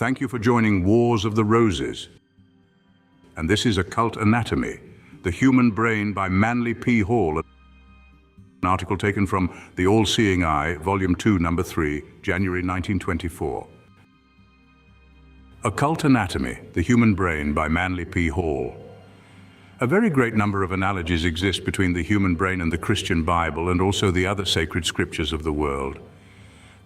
Thank you for joining Wars of the Roses. And this is Occult Anatomy, the Human Brain by Manly P. Hall, an article taken from The All-Seeing Eye, Volume 2, Number 3, January 1924. Occult Anatomy, the Human Brain by Manly P. Hall. A very great number of analogies exist between the human brain and the Christian Bible and also the other sacred scriptures of the world.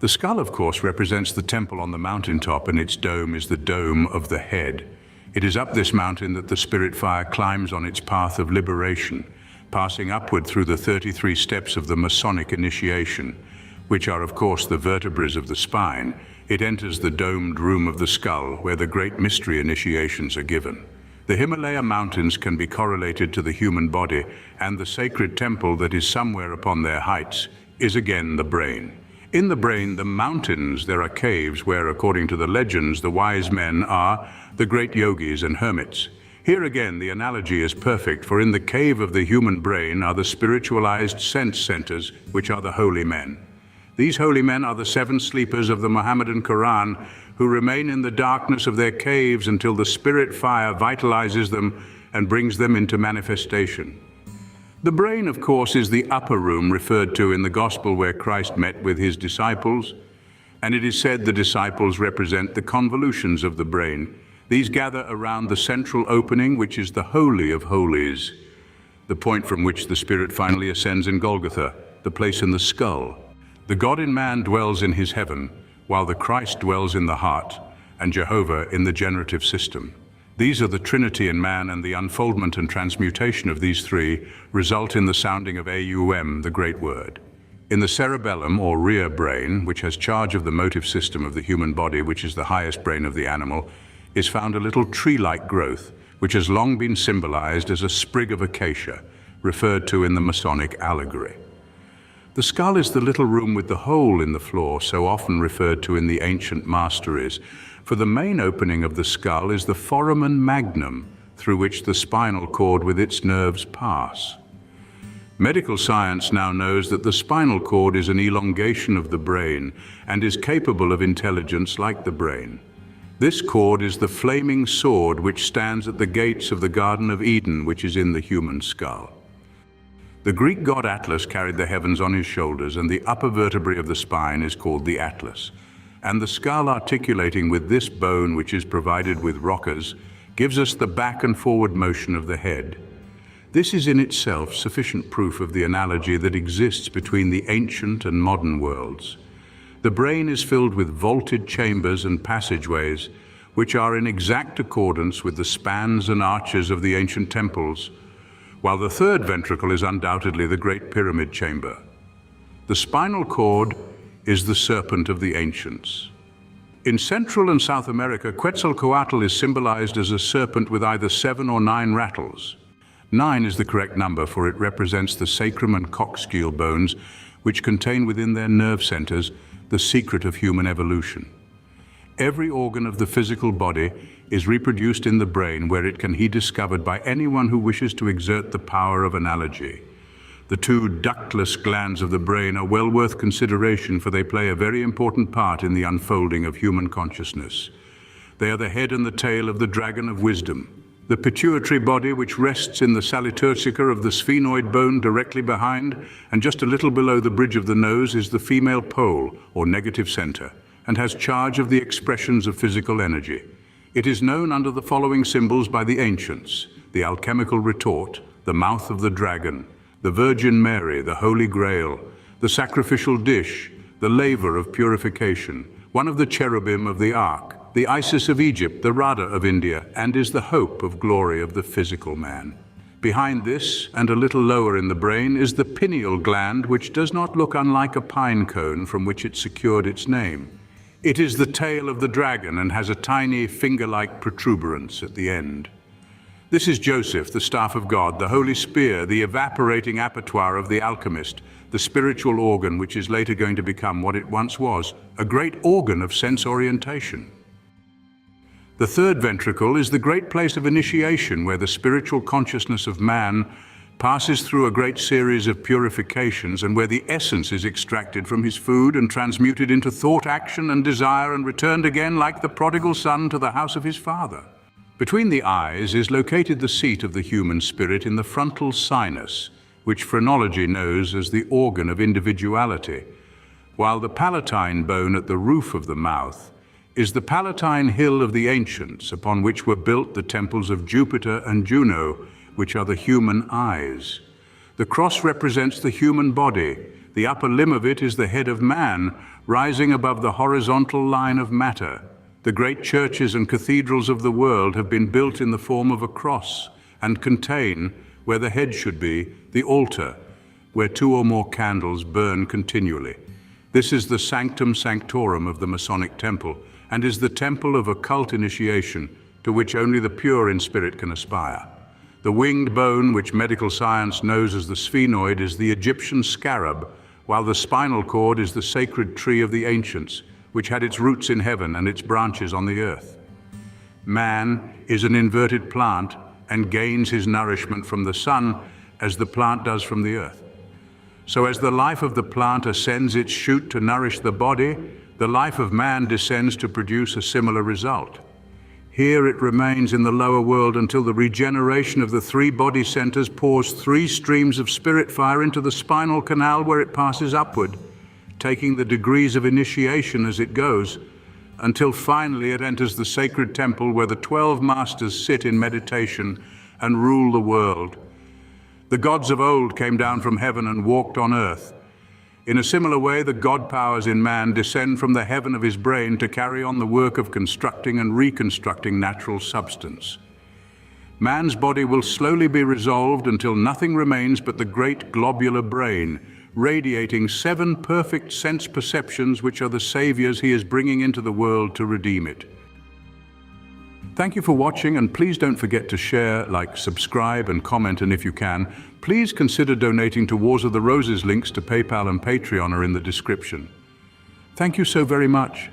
The skull, of course, represents the temple on the mountaintop, and its dome is the dome of the head. It is up this mountain that the spirit fire climbs on its path of liberation, passing upward through the 33 steps of the Masonic initiation, which are, of course, the vertebrae of the spine. It enters the domed room of the skull, where the great mystery initiations are given. The Himalaya mountains can be correlated to the human body, and the sacred temple that is somewhere upon their heights is again the brain. In the brain, the mountains, there are caves where, according to the legends, the wise men are the great yogis and hermits. Here again, the analogy is perfect, for in the cave of the human brain are the spiritualized sense centers, which are the holy men. These holy men are the 7 sleepers of the Mohammedan Quran, who remain in the darkness of their caves until the spirit fire vitalizes them and brings them into manifestation. The brain, of course, is the upper room referred to in the Gospel where Christ met with his disciples, and it is said the disciples represent the convolutions of the brain. These gather around the central opening, which is the Holy of Holies, the point from which the spirit finally ascends in Golgotha, the place in the skull. The God in man dwells in his heaven, while the Christ dwells in the heart, and Jehovah in the generative system. These are the trinity in man, and the unfoldment and transmutation of these three result in the sounding of Aum, the great word. In the cerebellum, or rear brain, which has charge of the motive system of the human body, which is the highest brain of the animal, is found a little tree-like growth, which has long been symbolized as a sprig of acacia, referred to in the Masonic allegory. The skull is the little room with the hole in the floor, so often referred to in the ancient masteries, for the main opening of the skull is the foramen magnum, through which the spinal cord with its nerves pass. Medical science now knows that the spinal cord is an elongation of the brain and is capable of intelligence like the brain. This cord is the flaming sword which stands at the gates of the Garden of Eden, which is in the human skull. The Greek god Atlas carried the heavens on his shoulders, and the upper vertebrae of the spine is called the atlas. And the skull, articulating with this bone, which is provided with rockers, gives us the back and forward motion of the head. This is in itself sufficient proof of the analogy that exists between the ancient and modern worlds. The brain is filled with vaulted chambers and passageways, which are in exact accordance with the spans and arches of the ancient temples, while the third ventricle is undoubtedly the Great Pyramid Chamber. The spinal cord is the serpent of the ancients. In Central and South America, Quetzalcoatl is symbolized as a serpent with either 7 or 9 rattles. 9 is the correct number, for it represents the sacrum and coxscale bones, which contain within their nerve centers the secret of human evolution. Every organ of the physical body is reproduced in the brain, where it can be discovered by anyone who wishes to exert the power of analogy. The 2 ductless glands of the brain are well worth consideration, for they play a very important part in the unfolding of human consciousness. They are the head and the tail of the dragon of wisdom. The pituitary body, which rests in the saliturcica of the sphenoid bone directly behind, and just a little below the bridge of the nose, is the female pole, or negative center, and has charge of the expressions of physical energy. It is known under the following symbols by the ancients: the alchemical retort, the mouth of the dragon, the Virgin Mary, the Holy Grail, the sacrificial dish, the laver of purification, one of the cherubim of the ark, the Isis of Egypt, the Radha of India, and is the hope of glory of the physical man. Behind this, and a little lower in the brain, is the pineal gland, which does not look unlike a pine cone from which it secured its name. It is the tail of the dragon and has a tiny finger-like protuberance at the end. This is Joseph, the staff of God, the holy spear, the evaporating apertoire of the alchemist, the spiritual organ which is later going to become what it once was, a great organ of sense orientation. The third ventricle is the great place of initiation, where the spiritual consciousness of man passes through a great series of purifications, and where the essence is extracted from his food and transmuted into thought, action, and desire, and returned again like the prodigal son to the house of his father. Between the eyes is located the seat of the human spirit in the frontal sinus, which phrenology knows as the organ of individuality, while the palatine bone at the roof of the mouth is the palatine hill of the ancients, upon which were built the temples of Jupiter and Juno, which are the human eyes. The cross represents the human body. The upper limb of it is the head of man, rising above the horizontal line of matter. The great churches and cathedrals of the world have been built in the form of a cross and contain, where the head should be, the altar, where 2 or more candles burn continually. This is the sanctum sanctorum of the Masonic temple, and is the temple of occult initiation, to which only the pure in spirit can aspire. The winged bone, which medical science knows as the sphenoid, is the Egyptian scarab, while the spinal cord is the sacred tree of the ancients, which had its roots in heaven and its branches on the earth. Man is an inverted plant and gains his nourishment from the sun as the plant does from the earth. So as the life of the plant ascends its shoot to nourish the body, the life of man descends to produce a similar result. Here it remains in the lower world until the regeneration of the 3 body centers pours 3 streams of spirit fire into the spinal canal, where it passes upward, taking the degrees of initiation as it goes, until finally it enters the sacred temple where the 12 masters sit in meditation and rule the world. The gods of old came down from heaven and walked on earth. In a similar way, the God powers in man descend from the heaven of his brain to carry on the work of constructing and reconstructing natural substance. Man's body will slowly be resolved until nothing remains but the great globular brain, radiating 7 perfect sense perceptions, which are the saviors he is bringing into the world to redeem it. Thank you for watching, and please don't forget to share, like, subscribe, and comment, and if you can, please consider donating to Wars of the Roses. Links to PayPal and Patreon are in the description. Thank you so very much.